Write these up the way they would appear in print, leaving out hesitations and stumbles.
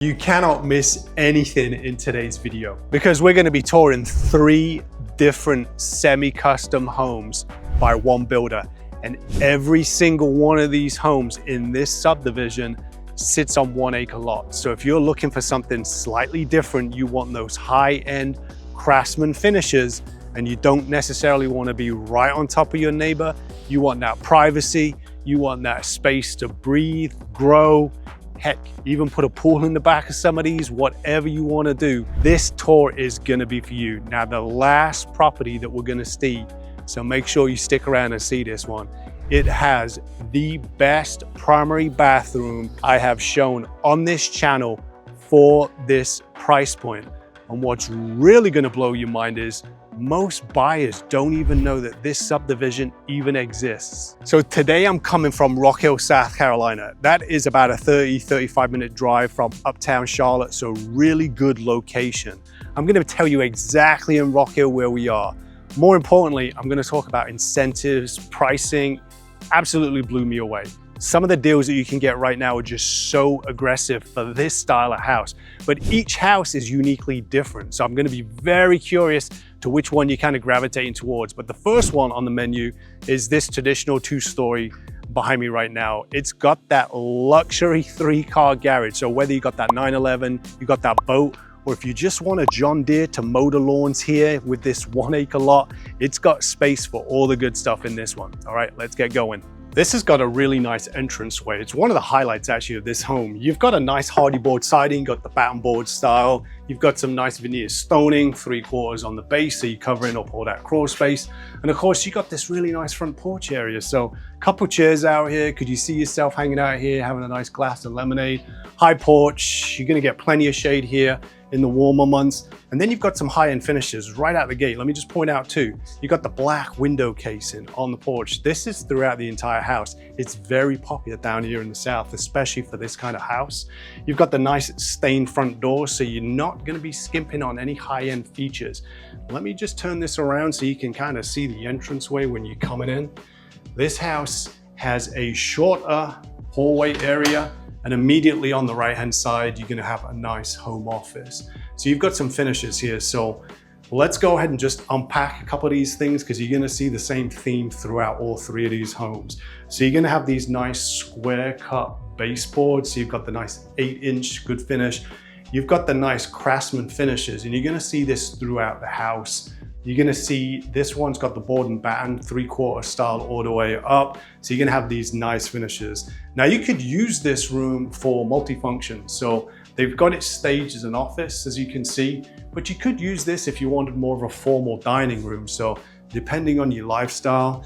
You cannot miss anything in today's video because we're going to be touring 3 different semi-custom homes by one builder, and every single one of these homes in this subdivision sits on 1 acre lot. So if you're looking for something slightly different, you want those high-end craftsman finishes, and you don't necessarily want to be right on top of your neighbor, you want that privacy, you want that space to breathe, grow, heck, even put a pool in the back of some of these, whatever you want to do, this tour is going to be for you. Now, the last property that we're going to see, so make sure you stick around and see this one. It has the best primary bathroom I have shown on this channel for this price point. And what's really going to blow your mind is most buyers don't even know that this subdivision even exists. So today I'm coming from Rock Hill, South Carolina. That is about a 35 minute drive from uptown Charlotte, so really good location. I'm going to tell you exactly in Rock Hill where we are. More importantly, I'm going to talk about incentives, pricing. Absolutely blew me away. Some of the deals that you can get right now are just so aggressive for this style of house, but each house is uniquely different. So I'm going to be very curious to which one you're kind of gravitating towards. But the first one on the menu is this traditional 2-story behind me right now. It's got that luxury 3-car garage. So whether you got that 911, you got that boat, or if you just want a John Deere to mow the lawns here with this 1 acre lot, it's got space for all the good stuff in this one. All right, let's get going. This has got a really nice entranceway. It's one of the highlights actually of this home. You've got a nice hardy board siding, got the batten board style. You've got some nice veneer stoning, 3/4 on the base, so you're covering up all that crawl space. And of course, you got this really nice front porch area. So a couple chairs out here. Could you see yourself hanging out here, having a nice glass of lemonade? High porch, you're gonna get plenty of shade here in the warmer months. And then you've got some high-end finishes right out the gate. Let me just point out too, you got the black window casing on the porch. This is throughout the entire house. It's very popular down here in the South, especially for this kind of house. You've got the nice stained front door, so you're not gonna be skimping on any high-end features. Let me just turn this around so you can kind of see the entranceway when you're coming in. This house has a shorter hallway area, and immediately on the right-hand side, you're gonna have a nice home office. So you've got some finishes here. So let's go ahead and just unpack a couple of these things because you're gonna see the same theme throughout all 3 of these homes. So you're gonna have these nice square cut baseboards. So you've got the nice 8-inch good finish. You've got the nice craftsman finishes, and you're gonna see this throughout the house. You're gonna see this one's got the board and batten 3/4 style all the way up. So you're gonna have these nice finishes. Now you could use this room for multifunction. So they've got it staged as an office, as you can see, but you could use this if you wanted more of a formal dining room. So depending on your lifestyle,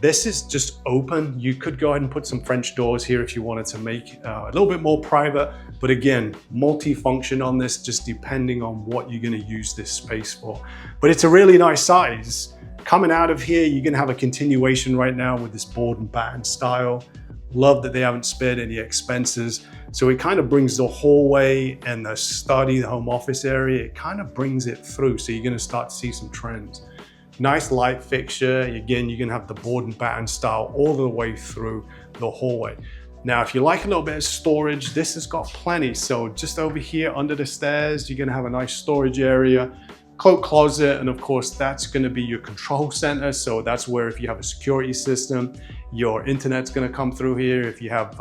this is just open. You could go ahead and put some French doors here if you wanted to make a little bit more private. But again, multi-function on this, just depending on what you're gonna use this space for. But it's a really nice size. Coming out of here, you're gonna have a continuation right now with this board and batten style. Love that they haven't spared any expenses. So it kind of brings the hallway and the study, the home office area, it kind of brings it through. So you're gonna start to see some trends. Nice light fixture. Again, you're gonna have the board and batten style all the way through the hallway. Now, if you like a little bit of storage, this has got plenty. So just over here under the stairs, you're gonna have a nice storage area, coat closet, and of course, that's gonna be your control center. So that's where if you have a security system, your internet's gonna come through here. If you have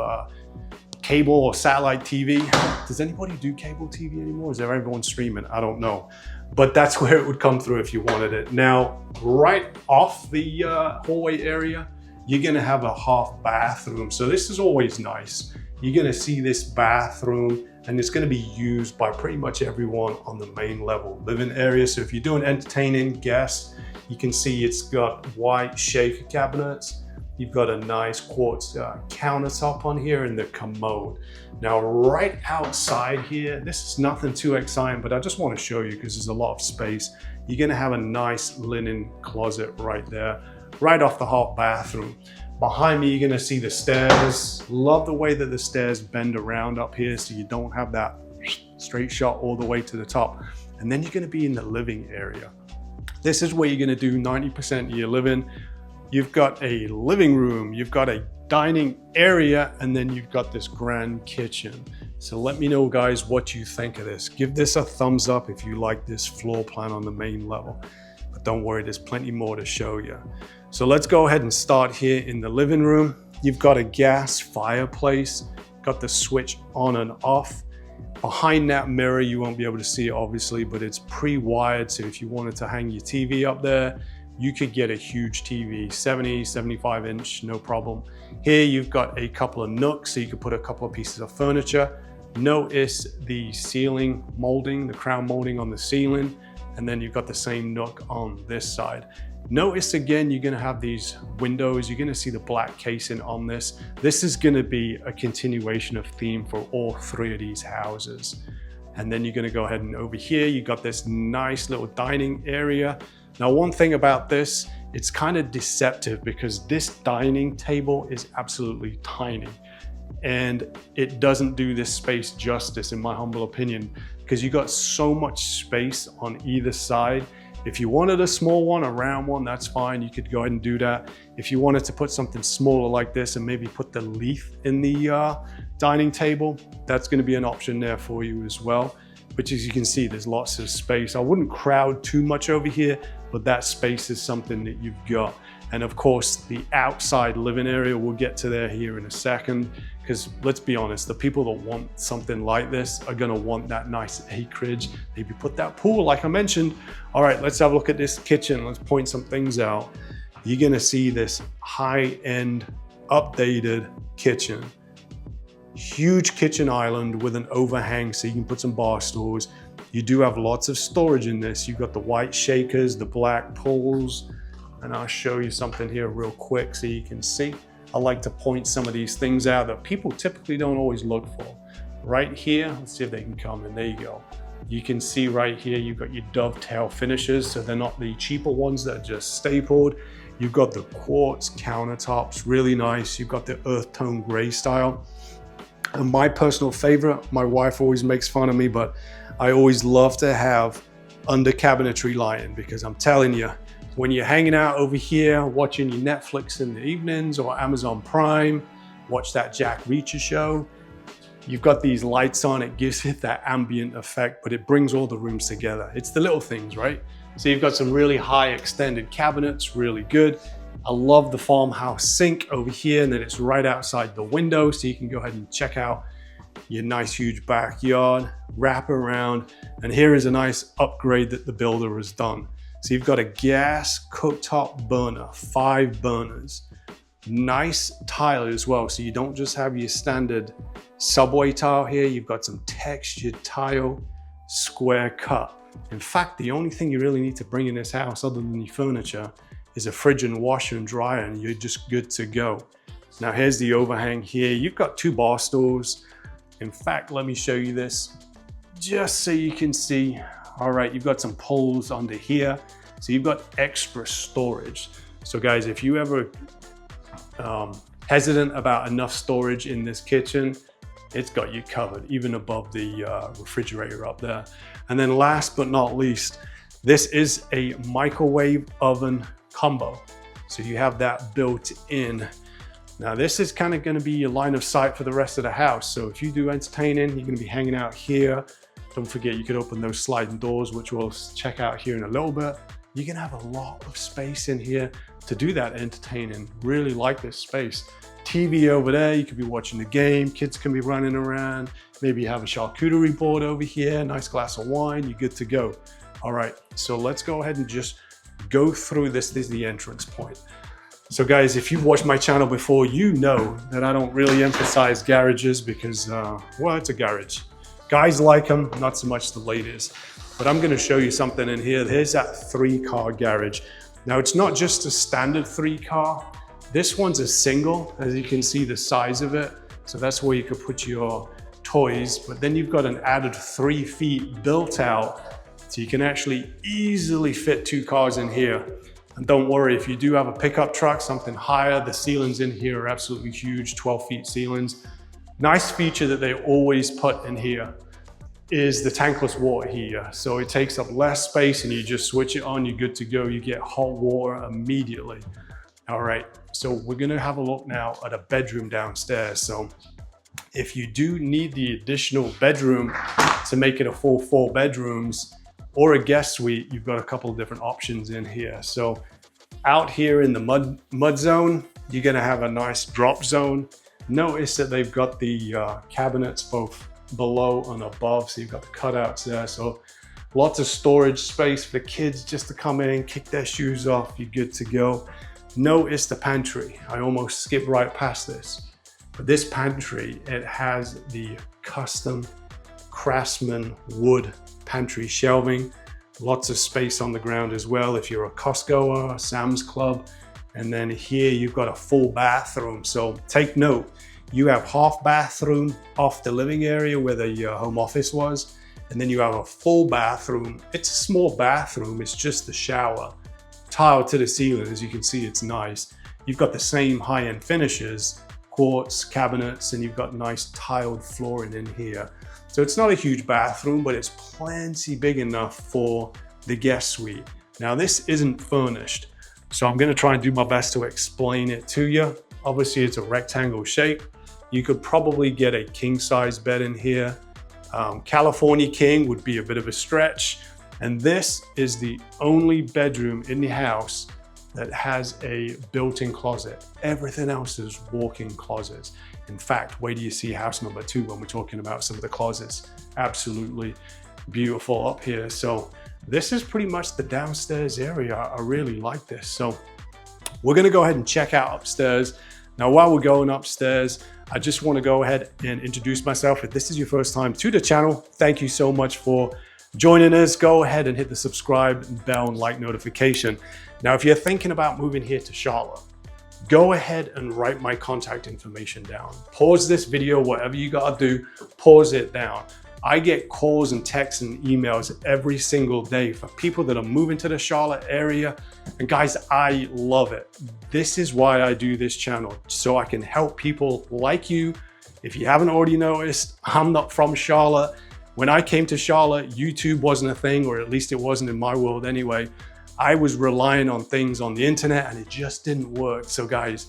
cable or satellite TV. Does anybody do cable TV anymore? Is there everyone streaming? I don't know. But that's where it would come through if you wanted it. Now, right off the hallway area, you're gonna have a half bathroom. So this is always nice. You're gonna see this bathroom, and it's gonna be used by pretty much everyone on the main level living area. So if you're doing entertaining guests, you can see it's got white shaker cabinets. You've got a nice quartz countertop on here and the commode. Now, right outside here, this is nothing too exciting, but I just want to show you because there's a lot of space. You're gonna have a nice linen closet right there, right off the half bathroom. Behind me, you're gonna see the stairs. Love the way that the stairs bend around up here so you don't have that straight shot all the way to the top. And then you're gonna be in the living area. This is where you're gonna do 90% of your living. You've got a living room, you've got a dining area, and then you've got this grand kitchen. So let me know, guys, what you think of this. Give this a thumbs up if you like this floor plan on the main level. But don't worry, there's plenty more to show you. So let's go ahead and start here in the living room. You've got a gas fireplace, got the switch on and off. Behind that mirror, you won't be able to see it obviously, but it's pre-wired. So if you wanted to hang your TV up there, you could get a huge TV, 70, 75 inch, no problem. Here you've got a couple of nooks, so you could put a couple of pieces of furniture. Notice the ceiling molding, the crown molding on the ceiling, and then you've got the same nook on this side. Notice again, you're gonna have these windows, you're gonna see the black casing on this. This is gonna be a continuation of theme for all three of these houses. And then you're gonna go ahead and over here, you got this nice little dining area. Now, one thing about this, it's kind of deceptive because this dining table is absolutely tiny. And it doesn't do this space justice, in my humble opinion, because you got so much space on either side. If you wanted a small one, a round one, that's fine. You could go ahead and do that. If you wanted to put something smaller like this and maybe put the leaf in the dining table, that's gonna be an option there for you as well. But as you can see, there's lots of space. I wouldn't crowd too much over here, but that space is something that you've got. And of course, the outside living area, we'll get to there here in a second, because let's be honest, the people that want something like this are gonna want that nice acreage. Maybe put that pool, like I mentioned. All right, let's have a look at this kitchen. Let's point some things out. You're gonna see this high-end, updated kitchen. Huge kitchen island with an overhang so you can put some bar stools. You do have lots of storage in this. You've got the white shakers, the black pulls, and I'll show you something here real quick so you can see. I like to point some of these things out that people typically don't always look for. Right here, let's see if they can come in, there you go. You can see right here, you've got your dovetail finishes, so they're not the cheaper ones that are just stapled. You've got the quartz countertops, really nice. You've got the earth tone gray style. And my personal favorite, my wife always makes fun of me, but I always love to have under cabinetry lighting, because I'm telling you, when you're hanging out over here, watching your Netflix in the evenings or Amazon Prime, watch that Jack Reacher show, you've got these lights on, it gives it that ambient effect, but it brings all the rooms together. It's the little things, right? So you've got some really high extended cabinets, really good. I love the farmhouse sink over here, and then it's right outside the window, so you can go ahead and check out your nice huge backyard, wrap around, and here is a nice upgrade that the builder has done. So you've got a gas cooktop burner, 5 burners. Nice tile as well, so you don't just have your standard subway tile here, you've got some textured tile, square cut. In fact, the only thing you really need to bring in this house other than your furniture is a fridge and washer and dryer, and you're just good to go. Now here's the overhang here. You've got 2 bar stools. In fact, let me show you this just so you can see. All right, you've got some poles under here. So you've got extra storage. So guys, if you ever hesitant about enough storage in this kitchen, it's got you covered, even above the refrigerator up there. And then last but not least, this is a microwave oven combo. So you have that built in. Now this is kind of going to be your line of sight for the rest of the house. So if you do entertaining, you're going to be hanging out here. Don't forget, you could open those sliding doors, which we'll check out here in a little bit. You're gonna have a lot of space in here to do that entertaining. Really like this space. TV over there, you could be watching the game, kids can be running around. Maybe you have a charcuterie board over here, nice glass of wine, you're good to go. All right, so let's go ahead and just go through this. This is the entrance point. So guys, if you've watched my channel before, you know that I don't really emphasize garages because, well, it's a garage. Guys like them, not so much the ladies. But I'm gonna show you something in here. Here's that 3-car garage. Now it's not just a standard 3-car. This one's a single, as you can see the size of it. So that's where you could put your toys. But then you've got an added 3 feet built out. So you can actually easily fit 2 cars in here. And don't worry, if you do have a pickup truck, something higher, the ceilings in here are absolutely huge, 12 feet ceilings. Nice feature that they always put in here is the tankless water heater. So it takes up less space and you just switch it on, you're good to go. You get hot water immediately. All right, so we're gonna have a look now at a bedroom downstairs. So if you do need the additional bedroom to make it a full 4 bedrooms or a guest suite, you've got a couple of different options in here. So out here in the mud zone, you're gonna have a nice drop zone. Notice that they've got the cabinets both below and above, so you've got the cutouts there. So lots of storage space for the kids just to come in, kick their shoes off, you're good to go. Notice the pantry. I almost skipped right past this. But this pantry, it has the custom Craftsman wood pantry shelving. Lots of space on the ground as well if you're a Costco or a Sam's Club. And then here you've got a full bathroom. So take note, you have half bathroom off the living area where the home office was. And then you have a full bathroom. It's a small bathroom, it's just the shower. Tiled to the ceiling, as you can see, it's nice. You've got the same high-end finishes, quartz cabinets, and you've got nice tiled flooring in here. So it's not a huge bathroom, but it's plenty big enough for the guest suite. Now this isn't furnished, so I'm gonna try and do my best to explain it to you. Obviously it's a rectangle shape. You could probably get a king size bed in here. California king would be a bit of a stretch. And this is the only bedroom in the house that has a built-in closet. Everything else is walk-in closets. In fact, wait till you see house number 2 when we're talking about some of the closets. Absolutely beautiful up here. So this is pretty much the downstairs area. I really like this. So we're gonna go ahead and check out upstairs. Now, while we're going upstairs, I just wanna go ahead and introduce myself. If this is your first time to the channel, thank you so much for joining us. Go ahead and hit the subscribe bell and like notification. Now, if you're thinking about moving here to Charlotte, go ahead and write my contact information down. Pause this video, whatever you gotta do, pause it down. I get calls and texts and emails every single day for people that are moving to the Charlotte area. And guys, I love it. This is why I do this channel, so I can help people like you. If you haven't already noticed, I'm not from Charlotte. When I came to Charlotte, YouTube wasn't a thing, or at least it wasn't in my world anyway. I was relying on things on the internet and it just didn't work. So guys,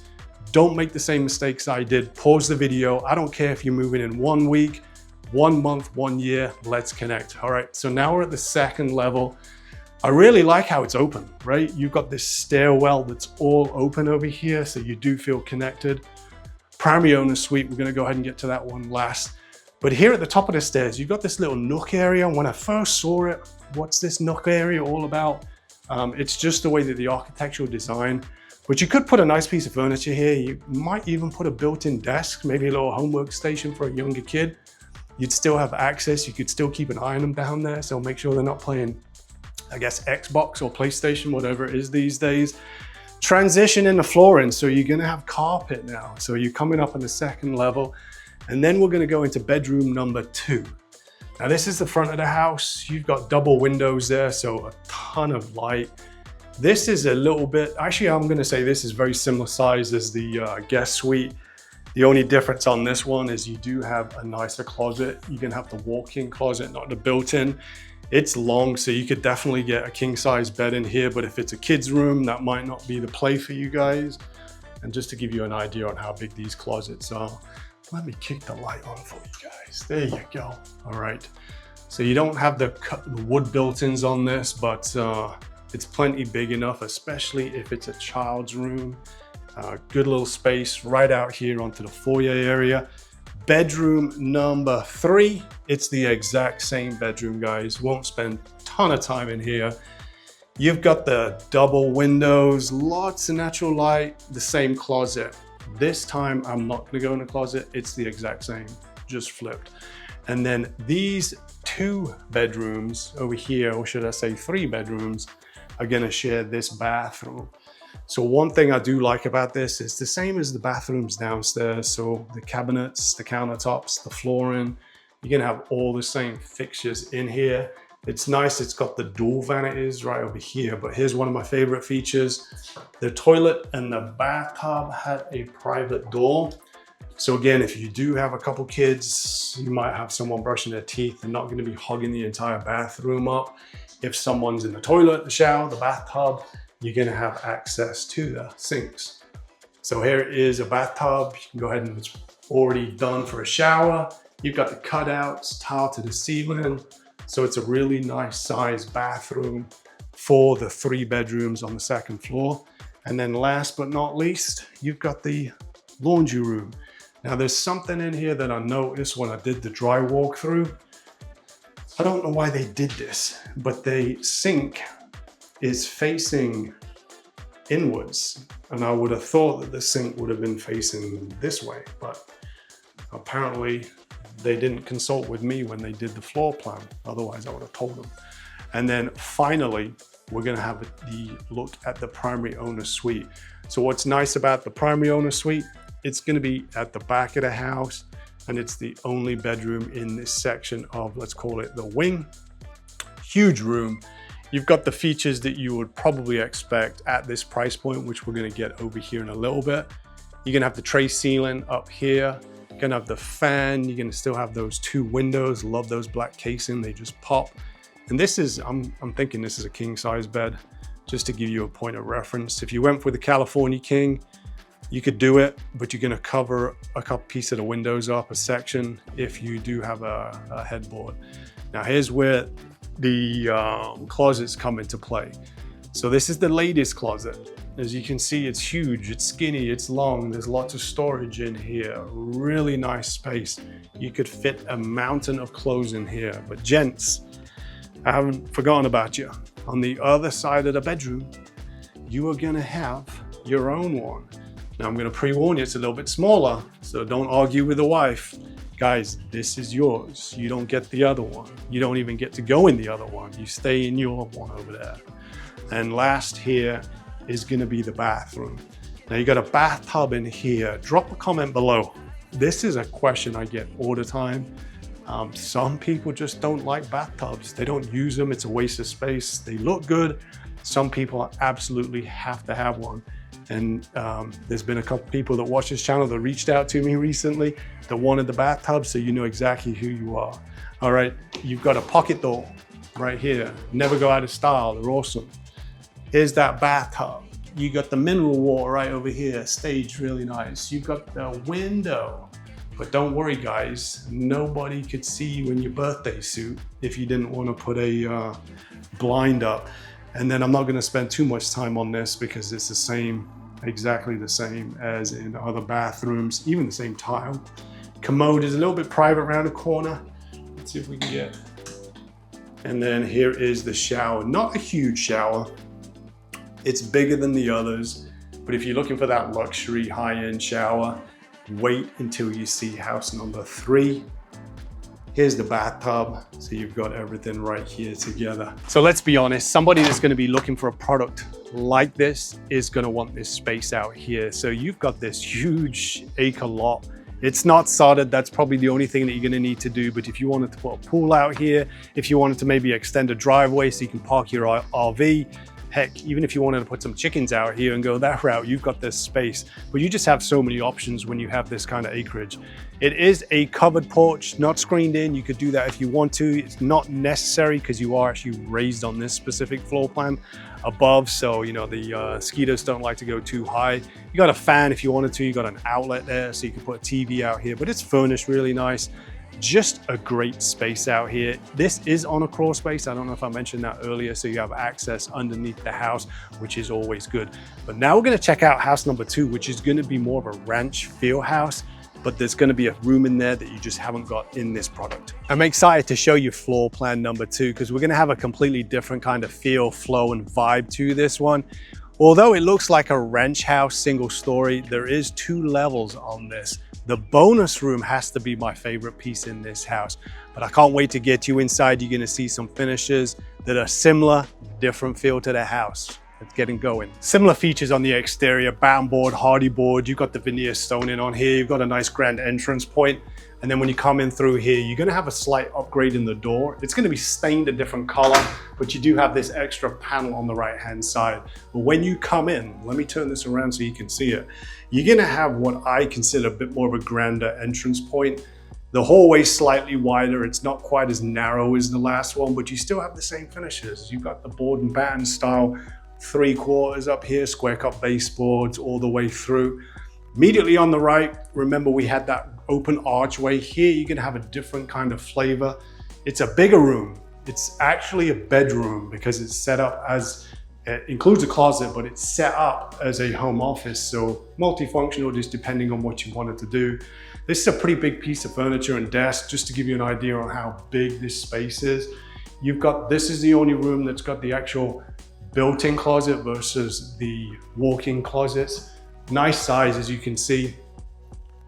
don't make the same mistakes I did. Pause the video. I don't care if you're moving in 1 week, 1 month, 1 year, let's connect. All right, so now we're at the second level. I really like how it's open, right? You've got this stairwell that's all open over here, so you do feel connected. Primary owner suite, we're gonna go ahead and get to that one last. But here at the top of the stairs, you've got this little nook area. When I first saw it, what's this nook area all about? It's just the way that the architectural design, but you could put a nice piece of furniture here. You might even put a built-in desk, maybe a little homework station for a younger kid. You'd still have access. You could still keep an eye on them down there. So make sure they're not playing, I guess, Xbox or PlayStation, whatever it is these days. Transition in the flooring. So you're gonna have carpet now. So you're coming up on the second level. And then we're gonna go into bedroom number 2. Now this is the front of the house. You've got double windows there, so a ton of light. This is a little bit, actually I'm gonna say this is very similar size as the guest suite. The only difference on this one is you do have a nicer closet. You're gonna have the walk-in closet, not the built-in. It's long, so you could definitely get a king size bed in here, but if it's a kid's room, that might not be the play for you guys. And just to give you an idea on how big these closets are, let me kick the light on for you guys. There you go. All right. So you don't have the wood built-ins on this, but it's plenty big enough, especially if it's a child's room. Good little space right out here onto the foyer area. Bedroom number 3. It's the exact same bedroom, guys. Won't spend a ton of time in here. You've got the double windows, lots of natural light, the same closet. This time, I'm not gonna go in the closet. It's the exact same, just flipped. And then these 2 bedrooms over here, or should I say 3 bedrooms, are gonna share this bathroom. So one thing I do like about this is the same as the bathrooms downstairs. So the cabinets, the countertops, the flooring, you're gonna have all the same fixtures in here. It's nice, it's got the dual vanities right over here, but here's one of my favorite features. The toilet and the bathtub had a private door. So again, if you do have a couple kids, you might have someone brushing their teeth. They're not gonna be hogging the entire bathroom up. If someone's in the toilet, the shower, the bathtub, you're gonna have access to the sinks. So here is a bathtub. You can go ahead and already done for a shower. You've got the cutouts, tile to the ceiling. So it's a really nice sized bathroom for the 3 bedrooms on the 2nd floor. And then last but not least, you've got the laundry room. Now there's something in here that I noticed when I did the dry walkthrough. I don't know why they did this, but the sink is facing inwards. And I would have thought that the sink would have been facing this way, but apparently they didn't consult with me when they did the floor plan. Otherwise I would have told them. And then finally, we're gonna have the look at the primary owner suite. So what's nice about the primary owner suite, it's gonna be at the back of the house, and it's the only bedroom in this section of, let's call it the wing. Huge room. You've got the features that you would probably expect at this price point, which we're gonna get over here in a little bit. You're gonna have the tray ceiling up here. You're gonna have the fan. You're gonna still have those 2 windows. Love those black casing, they just pop. And this is, I'm thinking this is a king size bed, just to give you a point of reference. If you went for the California King, you could do it, but you're gonna cover a couple pieces of the windows up, a section, if you do have a headboard. Now here's where the closets come into play. So this is the ladies' closet. As you can see, it's huge, it's skinny, it's long. There's lots of storage in here. Really nice space. You could fit a mountain of clothes in here. But gents, I haven't forgotten about you. On the other side of the bedroom, you are gonna have your own one. Now I'm gonna pre-warn you, it's a little bit smaller, so don't argue with the wife. Guys, this is yours. You don't get the other one. You don't even get to go in the other one. You stay in your one over there. And last here is gonna be the bathroom. Now you got a bathtub in here. Drop a comment below. This is a question I get all the time. Some people just don't like bathtubs. They don't use them, it's a waste of space. They look good. Some people absolutely have to have one. And there's been a couple people that watch this channel that reached out to me recently that wanted the bathtub, so you know exactly who you are. All right, you've got a pocket door right here. Never go out of style, they're awesome. Here's that bathtub. You got the mineral water right over here, staged really nice. You've got the window. But don't worry guys, nobody could see you in your birthday suit if you didn't want to put a blind up. And then I'm not going to spend too much time on this because it's the same, exactly the same as in other bathrooms, even the same tile. Commode is a little bit private around the corner. Let's see if we can get. And then here is the shower. Not a huge shower. It's bigger than the others, but if you're looking for that luxury high-end shower, wait until you see house number 3. Here's the bathtub, so you've got everything right here together. So let's be honest, somebody that's gonna be looking for a product like this is gonna want this space out here. So you've got this huge acre lot. It's not sodded, that's probably the only thing that you're gonna need to do, but if you wanted to put a pool out here, if you wanted to maybe extend a driveway so you can park your RV, heck, even if you wanted to put some chickens out here and go that route, you've got this space. But you just have so many options when you have this kind of acreage. It is a covered porch, not screened in. You could do that if you want to. It's not necessary because you are actually raised on this specific floor plan above. So, you know, the mosquitoes don't like to go too high. You got a fan if you wanted to. You got an outlet there so you can put a TV out here, but it's furnished really nice. Just a great space out here. This is on a crawl space. I don't know if I mentioned that earlier. So you have access underneath the house, which is always good. But now we're going to check out house number 2, which is going to be more of a ranch feel house, but there's going to be a room in there that you just haven't got in this product. I'm excited to show you floor plan number 2 because we're going to have a completely different kind of feel, flow, and vibe to this one. Although it looks like a ranch house, single story, there is 2 levels on this. The bonus room has to be my favorite piece in this house, but I can't wait to get you inside. You're gonna see some finishes that are similar, different feel to the house. It's getting going. Similar features on the exterior, batten board, hardy board. You've got the veneer stone in on here. You've got a nice grand entrance point. And then when you come in through here, you're gonna have a slight upgrade in the door. It's gonna be stained a different color, but you do have this extra panel on the right-hand side. But when you come in, let me turn this around so you can see it. You're gonna have what I consider a bit more of a grander entrance point. The hallway's slightly wider. It's not quite as narrow as the last one, but you still have the same finishes. You've got the board and batten style 3/4 up here, square cut baseboards all the way through. Immediately on the right, remember we had that open archway. Here you're gonna have a different kind of flavor. It's a bigger room. It's actually a bedroom because it's set up as, it includes a closet, but it's set up as a home office. So multifunctional, just depending on what you wanted to do. This is a pretty big piece of furniture and desk, just to give you an idea on how big this space is. You've got, this is the only room that's got the actual built-in closet versus the walk-in closets. Nice size, as you can see.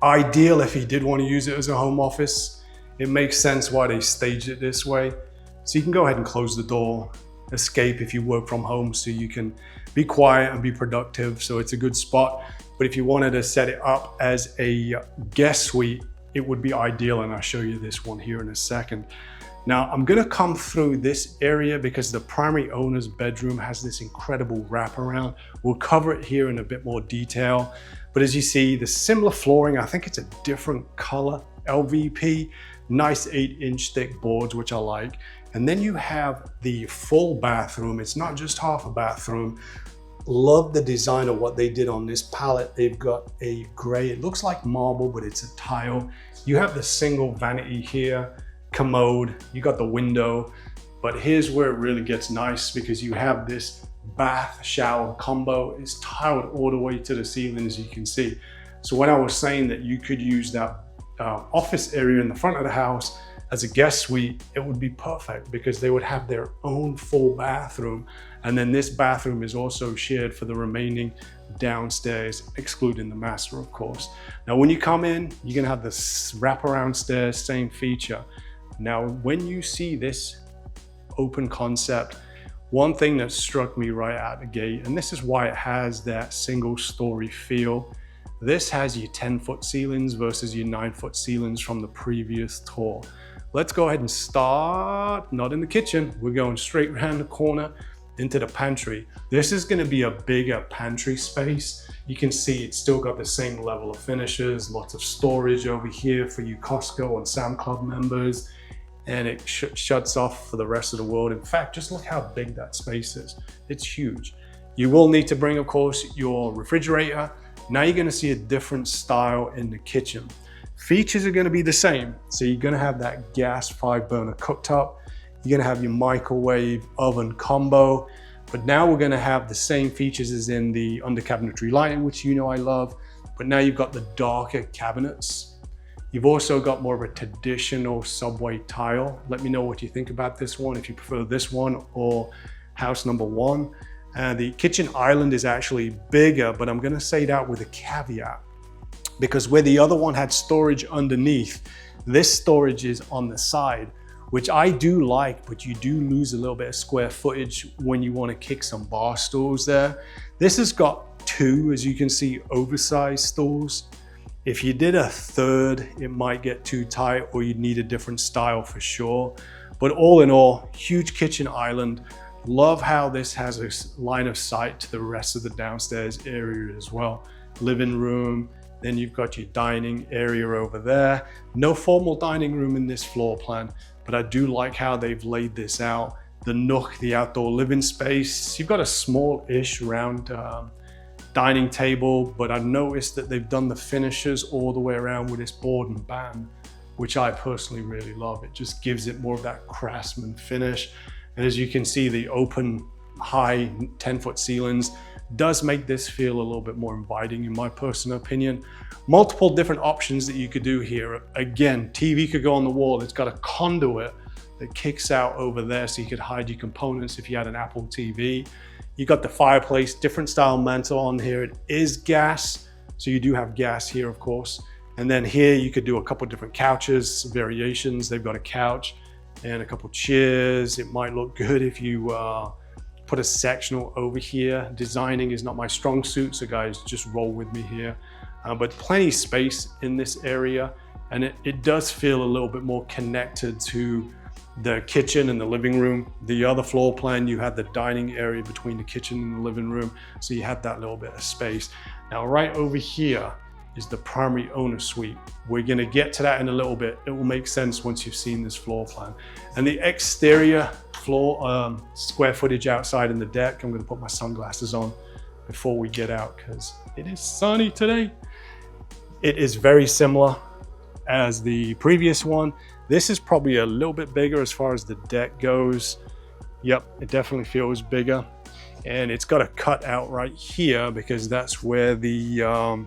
Ideal if you did want to use it as a home office. It makes sense why they staged it this way. So you can go ahead and close the door, escape if you work from home, so you can be quiet and be productive. So it's a good spot. But if you wanted to set it up as a guest suite, it would be ideal. And I'll show you this one here in a second. Now I'm gonna come through this area because the primary owner's bedroom has this incredible wraparound. We'll cover it here in a bit more detail. But as you see, the similar flooring, I think it's a different color, LVP, nice 8-inch thick boards, which I like. And then you have the full bathroom. It's not just half a bathroom. Love the design of what they did on this palette. They've got a gray, it looks like marble, but it's a tile. You have the single vanity here, commode, you got the window, but here's where it really gets nice because you have this bath shower combo. It's tiled all the way to the ceiling, as you can see. So when I was saying that you could use that office area in the front of the house as a guest suite, it would be perfect because they would have their own full bathroom. And then this bathroom is also shared for the remaining downstairs, excluding the master, of course. Now, when you come in, you're gonna have this wraparound stairs, same feature. Now, when you see this open concept, one thing that struck me right out the gate, and this is why it has that single story feel, this has your 10-foot ceilings versus your 9-foot ceilings from the previous tour. Let's go ahead and start, not in the kitchen, we're going straight around the corner into the pantry. This is gonna be a bigger pantry space. You can see it's still got the same level of finishes, lots of storage over here for you Costco and Sam Club members, and it shuts off for the rest of the world. In fact, just look how big that space is. It's huge. You will need to bring, of course, your refrigerator. Now you're gonna see a different style in the kitchen. Features are gonna be the same. So you're gonna have that gas 5-burner cooktop. You're gonna have your microwave oven combo, but now we're gonna have the same features as in the under cabinetry lighting, which you know I love, but now you've got the darker cabinets. You've also got more of a traditional subway tile. Let me know what you think about this one, if you prefer this one or house number one. The kitchen island is actually bigger, but I'm gonna say that with a caveat, because where the other one had storage underneath, this storage is on the side, which I do like, but you do lose a little bit of square footage when you want to kick some bar stools there. This has got 2, as you can see, oversized stools. If you did a third, it might get too tight or you'd need a different style for sure. But all in all, huge kitchen island. Love how this has a line of sight to the rest of the downstairs area as well. Living room, then you've got your dining area over there. No formal dining room in this floor plan, but I do like how they've laid this out. The nook, the outdoor living space. You've got a small-ish round dining table, but I've noticed that they've done the finishes all the way around with this board and band, which I personally really love. It just gives it more of that craftsman finish. And as you can see, the open, high 10-foot ceilings does make this feel a little bit more inviting in my personal opinion. Multiple different options that you could do here. Again, TV could go on the wall. It's got a conduit that kicks out over there so you could hide your components if you had an Apple TV. You got the fireplace, different style mantle on here. It is gas, so you do have gas here, of course. And then here you could do a couple different couches, variations. They've got a couch and a couple chairs. It might look good if you put a sectional over here. Designing is not my strong suit, so guys, just roll with me here. But plenty of space in this area, and it does feel a little bit more connected to the kitchen and the living room. The other floor plan, you had the dining area between the kitchen and the living room, so you had that little bit of space. Now, right over here is the primary owner suite. We're gonna get to that in a little bit. It will make sense once you've seen this floor plan. And the exterior floor, square footage outside in the deck, I'm gonna put my sunglasses on before we get out because it is sunny today. It is very similar. as the previous one. This is probably a little bit bigger as far as the deck goes. Yep, it definitely feels bigger. And it's got a cutout right here because that's where the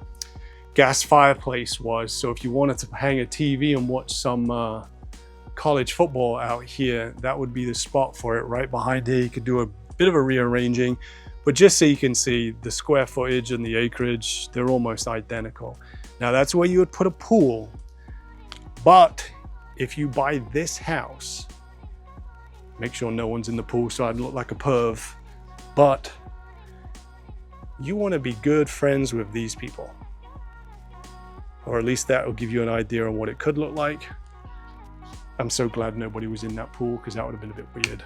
gas fireplace was. So if you wanted to hang a TV and watch some college football out here, that would be the spot for it. Right behind here, you could do a bit of a rearranging, but just so you can see the square footage and the acreage, they're almost identical. Now that's where you would put a pool. But if you buy this house, make sure no one's in the pool so I'd look like a perv, but you want to be good friends with these people, or at least that will give you an idea on what it could look like. I'm so glad nobody was in that pool because that would have been a bit weird.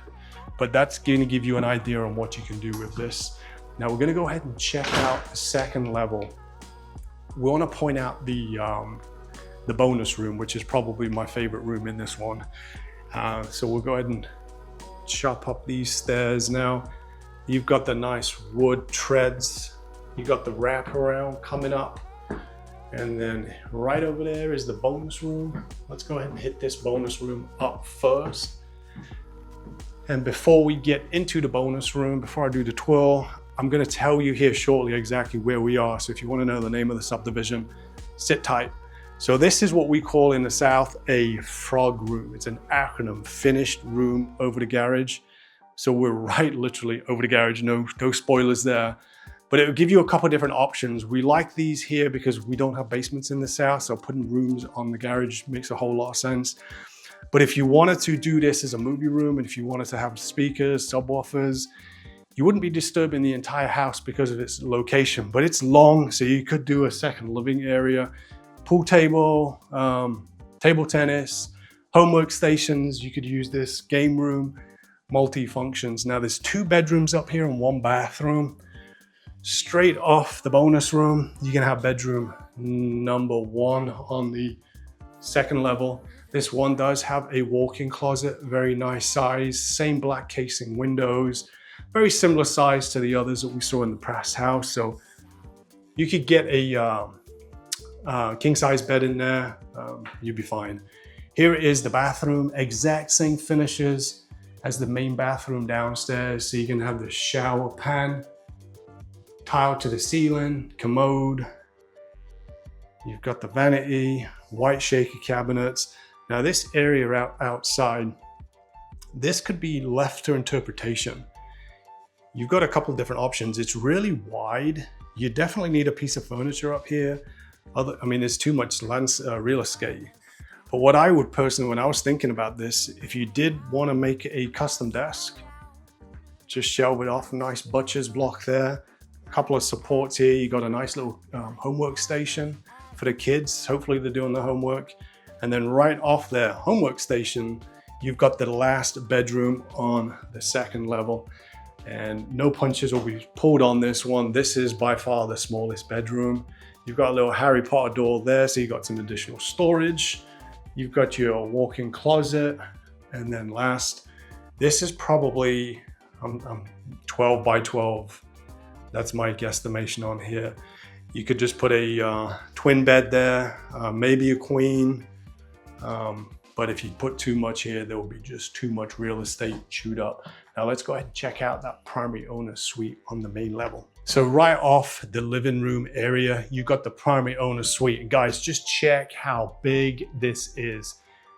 But that's going to give you an idea on what you can do with this. Now we're going to go ahead and check out the second level. We want to point out the bonus room, which is probably my favorite room in this one. So we'll go ahead and chop up these stairs now. You've got the nice wood treads. You've got the wraparound coming up. And then right over there is the bonus room. Let's go ahead and hit this bonus room up first. And before we get into the bonus room, before I do the twirl, I'm gonna tell you here shortly exactly where we are. So if you wanna know the name of the subdivision, sit tight. So this is what we call in the South a frog room. It's an acronym, finished room over the garage. So we're right literally over the garage, no spoilers there. But it will give you a couple of different options. We like these here because we don't have basements in the South, so putting rooms on the garage makes a whole lot of sense. But if you wanted to do this as a movie room, and if you wanted to have speakers, subwoofers, you wouldn't be disturbing the entire house because of its location. But it's long, so you could do a second living area, pool table, table tennis, home workstations. You could use this game room, multi-functions. Now there's 2 bedrooms up here and 1 bathroom. Straight off the bonus room, you can have bedroom number 1 on the second level. This one does have a walk-in closet, very nice size, same black casing windows, very similar size to the others that we saw in the past house. So you could get a king size bed in there, you'd be fine. Here is the bathroom, exact same finishes as the main bathroom downstairs. So you can have the shower pan, tile to the ceiling, commode. You've got the vanity, white shaker cabinets. Now this area outside, this could be left to interpretation. You've got a couple of different options. It's really wide. You definitely need a piece of furniture up here. I mean, there's too much real estate. But what I would personally, when I was thinking about this, if you did want to make a custom desk, just shelve it off, nice butcher's block there. Couple of supports here. You got a nice little homework station for the kids. Hopefully they're doing their homework. And then right off their homework station, you've got the last bedroom on the second level. And no punches will be pulled on this one. This is by far the smallest bedroom. You've got a little Harry Potter door there, so you've got some additional storage. You've got your walk-in closet. And then last, this is probably 12 by 12. That's my guesstimation on here. You could just put a twin bed there, maybe a queen. But if you put too much here, there will be just too much real estate chewed up. Now let's go ahead and check out that primary owner suite on the main level. So right off the living room area, you've got the primary owner suite. And guys, just check how big this is.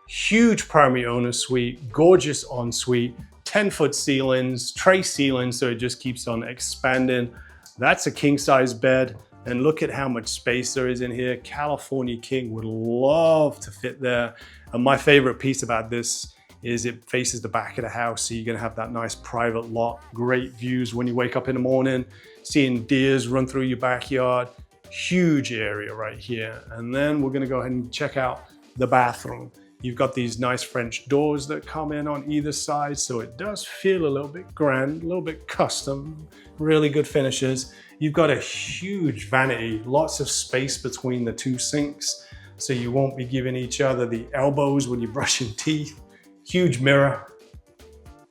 Huge primary owner suite, gorgeous ensuite, 10-foot ceilings, tray ceilings, so it just keeps on expanding. That's a king size bed. And look at how much space there is in here. California King would love to fit there. And my favorite piece about this is it faces the back of the house. So you're gonna have that nice private lot, great views when you wake up in the morning, seeing deers run through your backyard. Huge area right here. And then we're gonna go ahead and check out the bathroom. You've got these nice French doors that come in on either side. So it does feel a little bit grand, a little bit custom, really good finishes. You've got a huge vanity, lots of space between the 2 sinks. So you won't be giving each other the elbows when you're brushing teeth. Huge mirror,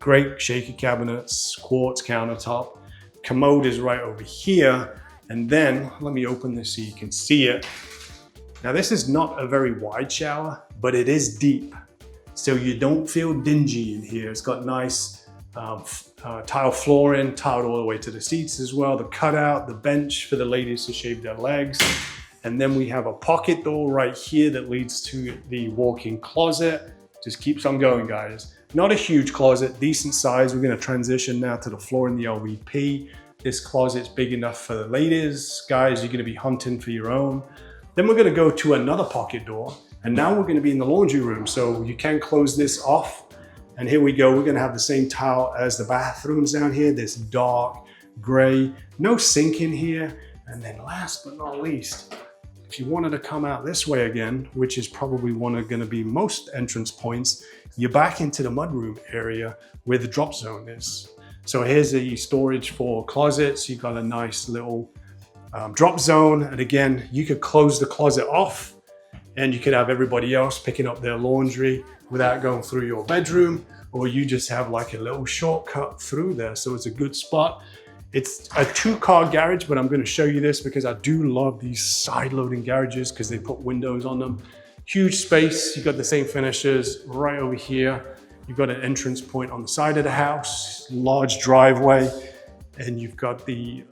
great shaker cabinets, quartz countertop. Commode is right over here. And then let me open this so you can see it. Now this is not a very wide shower, but it is deep. So you don't feel dingy in here. It's got nice tile flooring, tiled all the way to the seats as well. The cutout, the bench for the ladies to shave their legs. And then we have a pocket door right here that leads to the walk-in closet. Just keeps on going, guys. Not a huge closet, decent size. We're gonna transition now to the floor in the LVP. This closet's big enough for the ladies. Guys, you're gonna be hunting for your own. Then we're gonna go to another pocket door, and now we're gonna be in the laundry room. So you can close this off. And here we go, we're gonna have the same tile as the bathrooms down here, this dark gray, no sink in here. And then last but not least, if you wanted to come out this way again, which is probably gonna be most entrance points, you're back into the mudroom area where the drop zone is. So here's the storage for closets. You've got a nice little drop zone. And again, you could close the closet off and you could have everybody else picking up their laundry without going through your bedroom, or you just have like a little shortcut through there. So it's a good spot. It's a 2-car garage, but I'm gonna show you this because I do love these side loading garages because they put windows on them. Huge space, you've got the same finishes right over here. You've got an entrance point on the side of the house, large driveway, and you've got the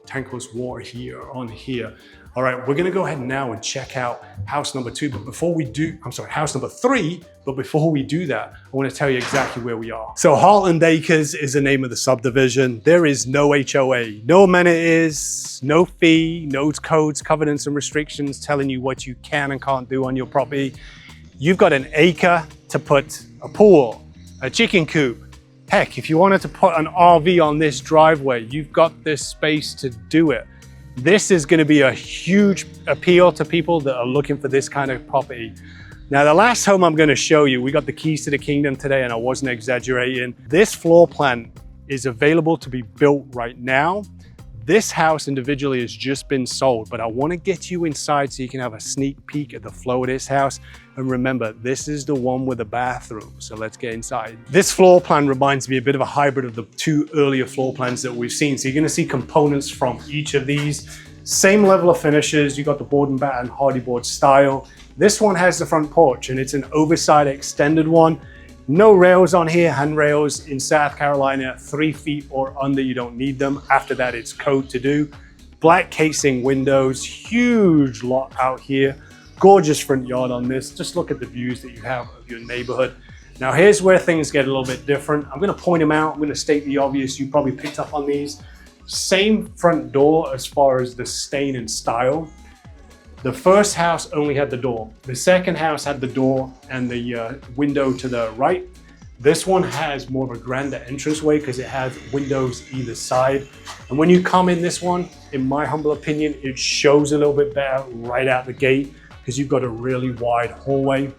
tankless water here on here. All right, we're gonna go ahead now and check out house number 2, but before we do, house number 3, but before we do that, I wanna tell you exactly where we are. So Heartland Acres is the name of the subdivision. There is no HOA, no amenities, no fee, no codes, covenants, and restrictions telling you what you can and can't do on your property. You've got an acre to put a pool, a chicken coop. Heck, if you wanted to put an RV on this driveway, you've got this space to do it. This is going to be a huge appeal to people that are looking for this kind of property. Now, the last home I'm going to show you, we got the keys to the kingdom today, and I wasn't exaggerating. This floor plan is available to be built right now. This house individually has just been sold, but I want to get you inside so you can have a sneak peek at the flow of this house. And remember, this is the one with the bathroom. So let's get inside. This floor plan reminds me a bit of a hybrid of the 2 earlier floor plans that we've seen. So you're going to see components from each of these. Same level of finishes. You got the board and batten hardy board style. This one has the front porch, and it's an oversized extended one. No rails on here, handrails in South Carolina, 3 feet or under, you don't need them. After that, it's code to do. Black casing windows, huge lot out here. Gorgeous front yard on this. Just look at the views that you have of your neighborhood. Now here's where things get a little bit different. I'm gonna point them out. I'm gonna state the obvious. You probably picked up on these. Same front door as far as the stain and style. The first house only had the door. The second house had the door and the window to the right. This one has more of a grander entranceway because it has windows either side. And when you come in this one, in my humble opinion, it shows a little bit better right out the gate because you've got a really wide hallway.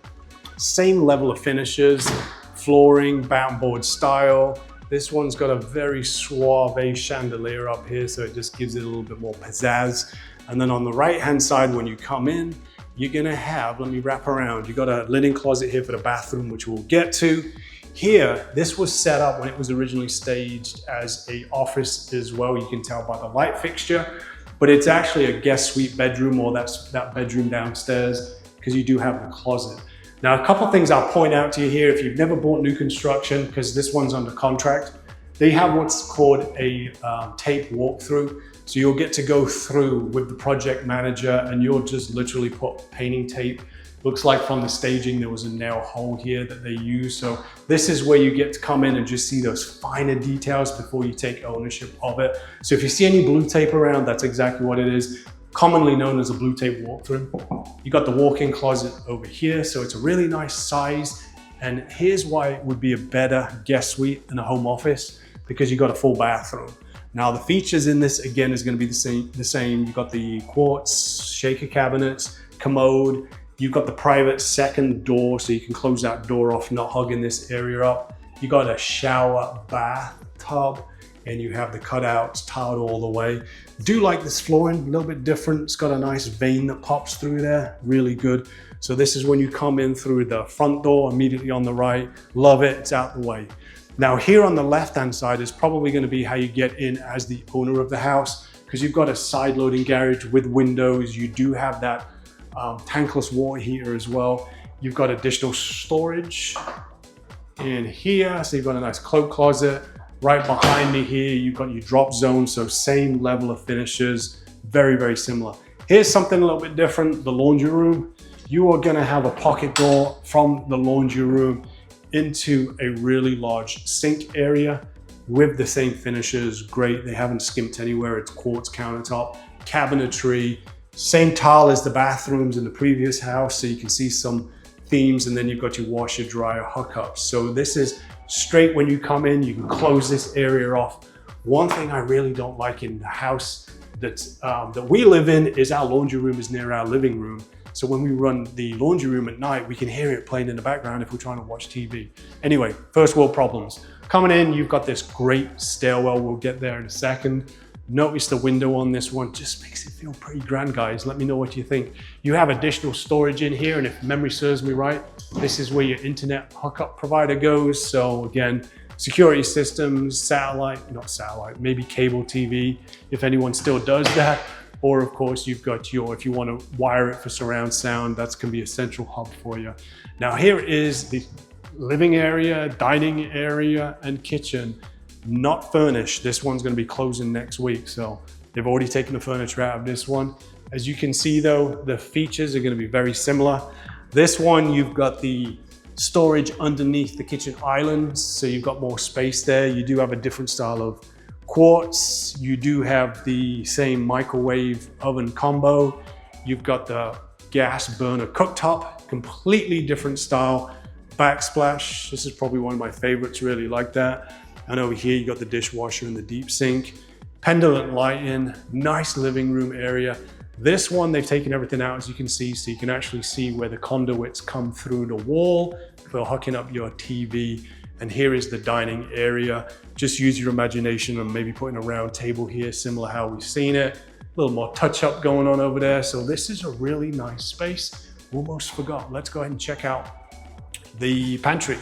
Same level of finishes, flooring, batten board style. This one's got a very suave chandelier up here, so it just gives it a little bit more pizzazz. And then on the right-hand side, when you come in, you're gonna have, let me wrap around, you got a linen closet here for the bathroom, which we'll get to. Here, this was set up when it was originally staged as an office as well. You can tell by the light fixture, but it's actually a guest suite bedroom, or that's that bedroom downstairs, because you do have the closet. Now, a couple things I'll point out to you here. If you've never bought new construction, because this one's under contract, they have what's called a tape walkthrough. So you'll get to go through with the project manager and you'll just literally put painting tape. Looks like from the staging, there was a nail hole here that they used. So this is where you get to come in and just see those finer details before you take ownership of it. So if you see any blue tape around, that's exactly what it is. Commonly known as a blue tape walkthrough. You got the walk-in closet over here. So it's a really nice size. And here's why it would be a better guest suite than a home office, because you got a full bathroom. Now the features in this, again, is gonna be the same. You've got the quartz shaker cabinets, commode. You've got the private second door, so you can close that door off, not hugging this area up. You got a shower bathtub, and you have the cutouts tiled all the way. Do like this flooring, a little bit different. It's got a nice vein that pops through there, really good. So this is when you come in through the front door, immediately on the right. Love it, it's out the way. Now here on the left-hand side is probably gonna be how you get in as the owner of the house, because you've got a side loading garage with windows. You do have that tankless water heater as well. You've got additional storage in here. So you've got a nice cloak closet. Right behind me here, you've got your drop zone. So same level of finishes, very, very similar. Here's something a little bit different, the laundry room. You are gonna have a pocket door from the laundry room into a really large sink area with the same finishes. Great, they haven't skimped anywhere. It's quartz countertop, cabinetry, same tile as the bathrooms in the previous house. So you can see some themes, and then you've got your washer dryer hookups. So this is straight when you come in, you can close this area off. One thing I really don't like in the house that we live in is our laundry room is near our living room. So when we run the laundry room at night, we can hear it playing in the background if we're trying to watch TV. Anyway, first world problems. Coming in, you've got this great stairwell. We'll get there in a second. Notice the window on this one just makes it feel pretty grand, guys. Let me know what you think. You have additional storage in here, and if memory serves me right, this is where your internet hookup provider goes. So again, security systems, maybe cable TV, if anyone still does that. Or of course, you've got if you want to wire it for surround sound, that's going to be a central hub for you. Now here is the living area, dining area, and kitchen. Not furnished. This one's going to be closing next week. So they've already taken the furniture out of this one. As you can see though, the features are going to be very similar. This one, you've got the storage underneath the kitchen islands. So you've got more space there. You do have a different style of quartz. You do have the same microwave oven combo. You've got the gas burner cooktop, completely different style. Backsplash, this is probably one of my favorites, really like that. And over here, you got the dishwasher and the deep sink. Pendant lighting, nice living room area. This one, they've taken everything out, as you can see, so you can actually see where the conduits come through the wall for hooking up your TV. And here is the dining area. Just use your imagination and maybe putting a round table here, similar how we've seen it. A little more touch up going on over there. So this is a really nice space. Almost forgot. Let's go ahead and check out the pantry.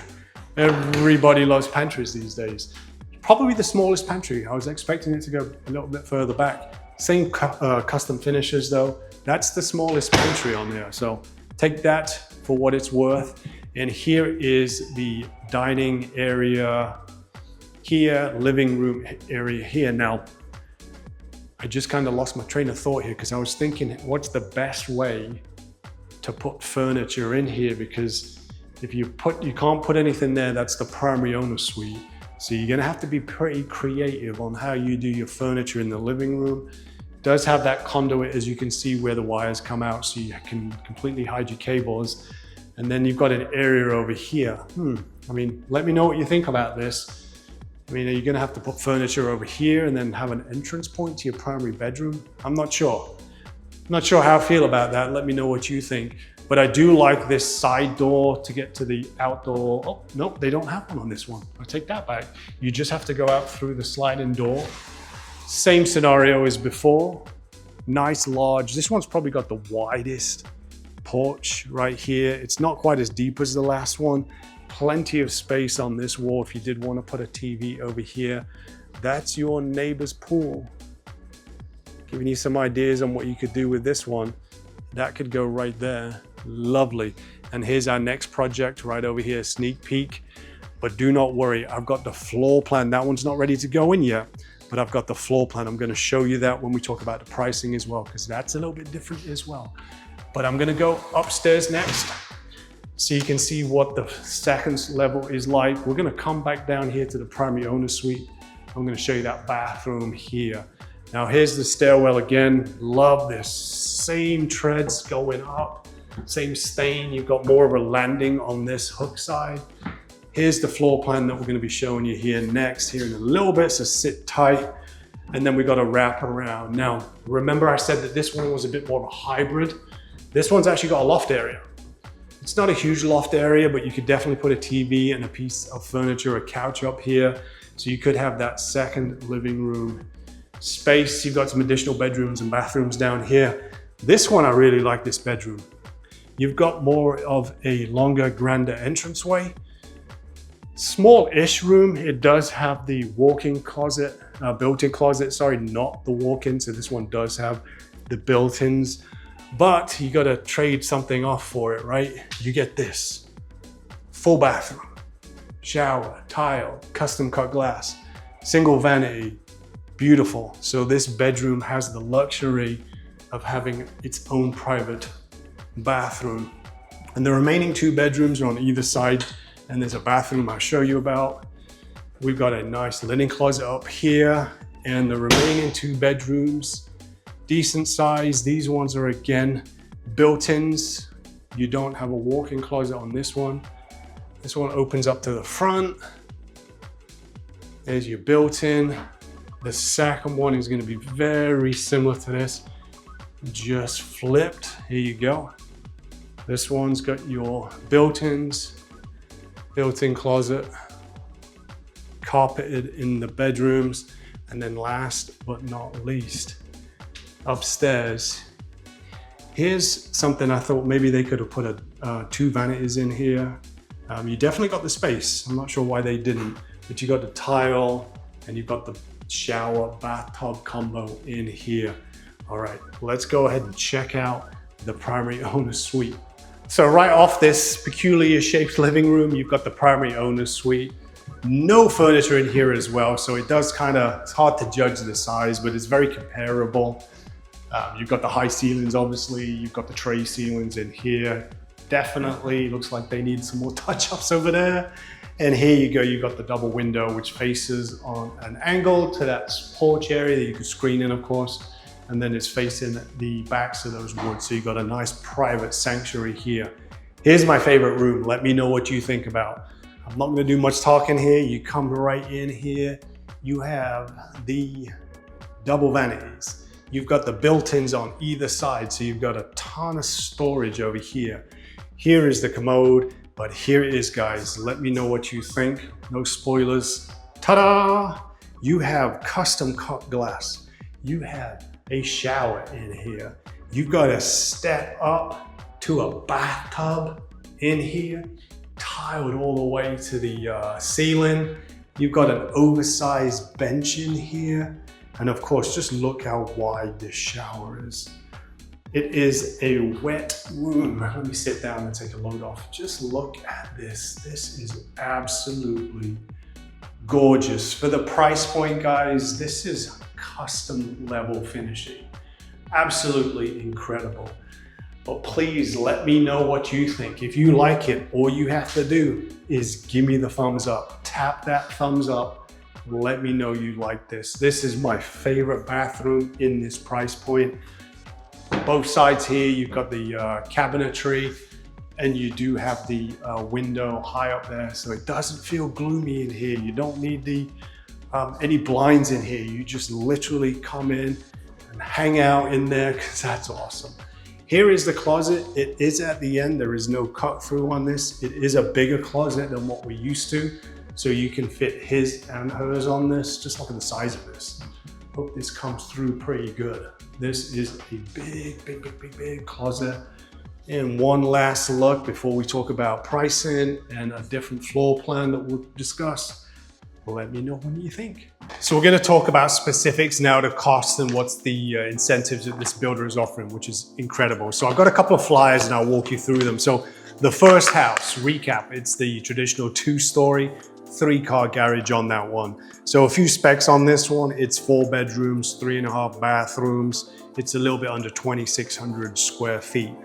Everybody loves pantries these days. Probably the smallest pantry. I was expecting it to go a little bit further back. Same custom finishes though. That's the smallest pantry on there. So take that for what it's worth. And here is the dining area here, living room area here. Now, I just kind of lost my train of thought here because I was thinking, what's the best way to put furniture in here? Because if you can't put anything there, that's the primary owner suite. So you're gonna have to be pretty creative on how you do your furniture in the living room. It does have that conduit, as you can see, where the wires come out, so you can completely hide your cables. And then you've got an area over here. I mean, let me know what you think about this. I mean, are you gonna have to put furniture over here and then have an entrance point to your primary bedroom? I'm not sure. Not sure how I feel about that. Let me know what you think. But I do like this side door to get to the outdoor. Oh, nope, they don't have one on this one. I'll take that back. You just have to go out through the sliding door. Same scenario as before. Nice large. This one's probably got the widest porch right here. It's not quite as deep as the last one. Plenty of space on this wall if you did want to put a TV over here. That's your neighbor's pool. Giving you some ideas on what you could do with this one. That could go right there. Lovely. And here's our next project right over here, sneak peek. But do not worry, I've got the floor plan. That one's not ready to go in yet, but I've got the floor plan. I'm gonna show you that when we talk about the pricing as well, because that's a little bit different as well. But I'm gonna go upstairs next, so you can see what the second level is like. We're gonna come back down here to the primary owner suite. I'm gonna show you that bathroom here. Now here's the stairwell again. Love this. Same treads going up, same stain. You've got more of a landing on this hook side. Here's the floor plan that we're going to be showing you here next, here in a little bit, so sit tight. And then we got to wrap around. Now, remember I said that this one was a bit more of a hybrid. This one's actually got a loft area. It's not a huge loft area, but you could definitely put a TV and a piece of furniture, a couch up here. So you could have that second living room space. You've got some additional bedrooms and bathrooms down here. This one, I really like this bedroom. You've got more of a longer, grander entranceway. Small-ish room. It does have the walk-in closet, built-in closet, sorry, not the walk-in. So this one does have the built-ins. But you gotta trade something off for it, right? You get this, full bathroom, shower, tile, custom cut glass, single vanity, beautiful. So this bedroom has the luxury of having its own private bathroom. And the remaining 2 bedrooms are on either side, and there's a bathroom I'll show you about. We've got a nice linen closet up here, and the remaining 2 bedrooms, decent size. These ones are again built-ins. You don't have a walk-in closet on this one. This one opens up to the front. There's your built-in. The second one is going to be very similar to this, just flipped. Here you go. This one's got your built-ins, built-in closet, carpeted in the bedrooms, and then last but not least, upstairs. Here's something I thought maybe they could have put 2 vanities in here. You definitely got the space. I'm not sure why they didn't, but you got the tile and you've got the shower bathtub combo in here. All right, let's go ahead and check out the primary owner suite. So right off this peculiar shaped living room, you've got the primary owner suite. No furniture in here as well, so it does it's hard to judge the size, but it's very comparable. You've got the high ceilings, obviously. You've got the tray ceilings in here. Definitely looks like they need some more touch-ups over there. And here you go, you've got the double window, which faces on an angle to that porch area that you can screen in, of course. And then it's facing the backs of those woods. So you've got a nice private sanctuary here. Here's my favorite room. Let me know what you think about. I'm not gonna do much talking here. You come right in here. You have the double vanities. You've got the built-ins on either side. So you've got a ton of storage over here. Here is the commode, but here it is, guys. Let me know what you think. No spoilers. Ta-da! You have custom cut glass. You have a shower in here. You've got a step up to a bathtub in here, tiled all the way to the ceiling. You've got an oversized bench in here. And of course, just look how wide this shower is. It is a wet room. Let me sit down and take a load off. Just look at this. This is absolutely gorgeous. For the price point, guys, this is custom level finishing. Absolutely incredible. But please let me know what you think. If you like it, all you have to do is give me the thumbs up. Tap that thumbs up. Let me know you like this. This is my favorite bathroom in this price point. Both sides here, you've got the cabinetry, and you do have the window high up there, so it doesn't feel gloomy in here. You don't need the any blinds in here. You just literally come in and hang out in there, because that's awesome. Here is the closet. It is at the end. There is no cut through on this. It is a bigger closet than what we're used to, so you can fit his and hers on this. Just look at the size of this. Hope this comes through pretty good. This is a big closet. And one last look before we talk about pricing and a different floor plan that we'll discuss. Let me know what you think. So we're going to talk about specifics now, the costs and what's the incentives that this builder is offering, which is incredible. So I've got a couple of flyers and I'll walk you through them. So the first house, recap, it's the traditional 2-story, 3-car garage on that one. So a few specs on this one. It's 4 bedrooms, 3.5 bathrooms. It's a little bit under 2,600 square feet.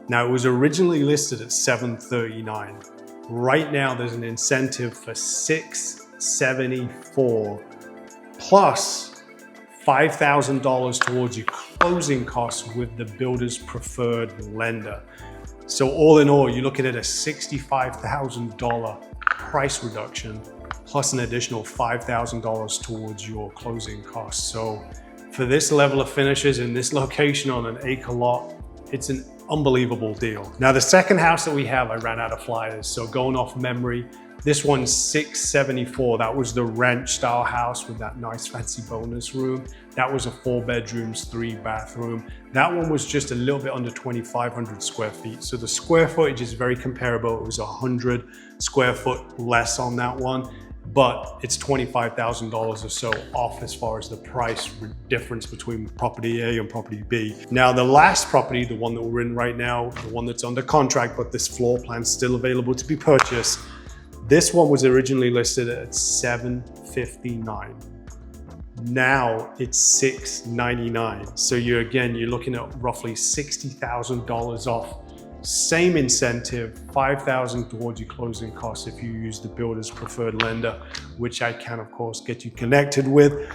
Now it was originally listed at $739. Right now there's an incentive for $674 plus $5,000 towards your closing costs with the builder's preferred lender. So all in all, you're looking at a $65,000 price reduction plus an additional $5,000 towards your closing costs. So for this level of finishes in this location on an acre lot, it's an unbelievable deal. Now the second house that we have, I ran out of flyers, so going off memory, this one's $674. That was the ranch style house with that nice fancy bonus room. That was a 4 bedrooms, 3 bathroom. That one was just a little bit under 2,500 square feet. So the square footage is very comparable. It was 100 square foot less on that one. but it's $25,000 or so off as far as the price difference between property A and property B. Now, the last property, the one that we're in right now, the one that's under contract, but this floor plan's still available to be purchased. This one was originally listed at $759. Now it's $699. So you're looking at roughly $60,000 off. Same incentive, $5,000 towards your closing costs if you use the builder's preferred lender, which I can of course get you connected with.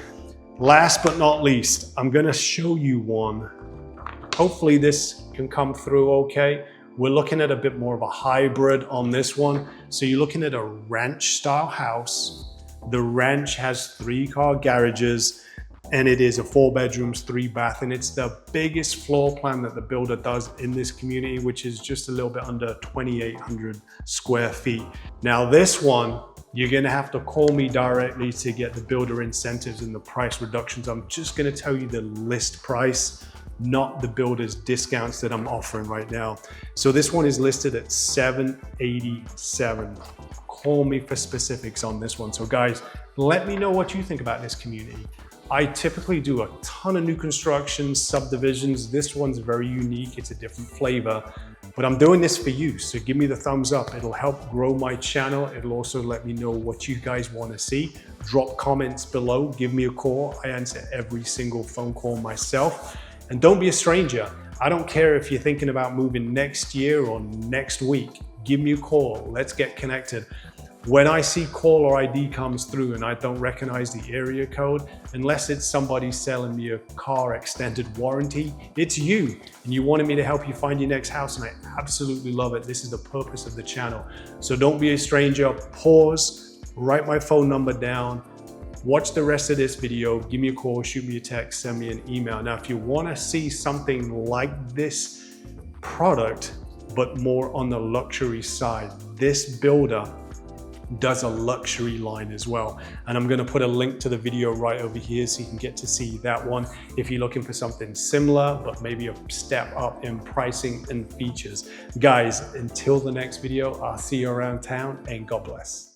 Last but not least, I'm gonna show you one. Hopefully this can come through okay. We're looking at a bit more of a hybrid on this one. So you're looking at a ranch style house. The ranch has 3-car garages, and it is a 4 bedrooms, 3 bath, and it's the biggest floor plan that the builder does in this community, which is just a little bit under 2,800 square feet. Now this one, you're gonna have to call me directly to get the builder incentives and the price reductions. I'm just gonna tell you the list price, not the builder's discounts that I'm offering right now. So this one is listed at $787. Call me for specifics on this one. So guys, let me know what you think about this community. I typically do a ton of new construction, subdivisions. This one's very unique. It's a different flavor, but I'm doing this for you. So give me the thumbs up. It'll help grow my channel. It'll also let me know what you guys want to see. Drop comments below, give me a call. I answer every single phone call myself. And don't be a stranger. I don't care if you're thinking about moving next year or next week. Give me a call. Let's get connected. When I see caller ID comes through and I don't recognize the area code, unless it's somebody selling me a car extended warranty, it's you. And you wanted me to help you find your next house, and I absolutely love it. This is the purpose of the channel. So don't be a stranger. Pause, write my phone number down, watch the rest of this video, give me a call, shoot me a text, send me an email. Now, if you want to see something like this product, but more on the luxury side, this builder does a luxury line as well. And I'm going to put a link to the video right over here so you can get to see that one if you're looking for something similar, but maybe a step up in pricing and features. Guys, until the next video, I'll see you around town, and God bless.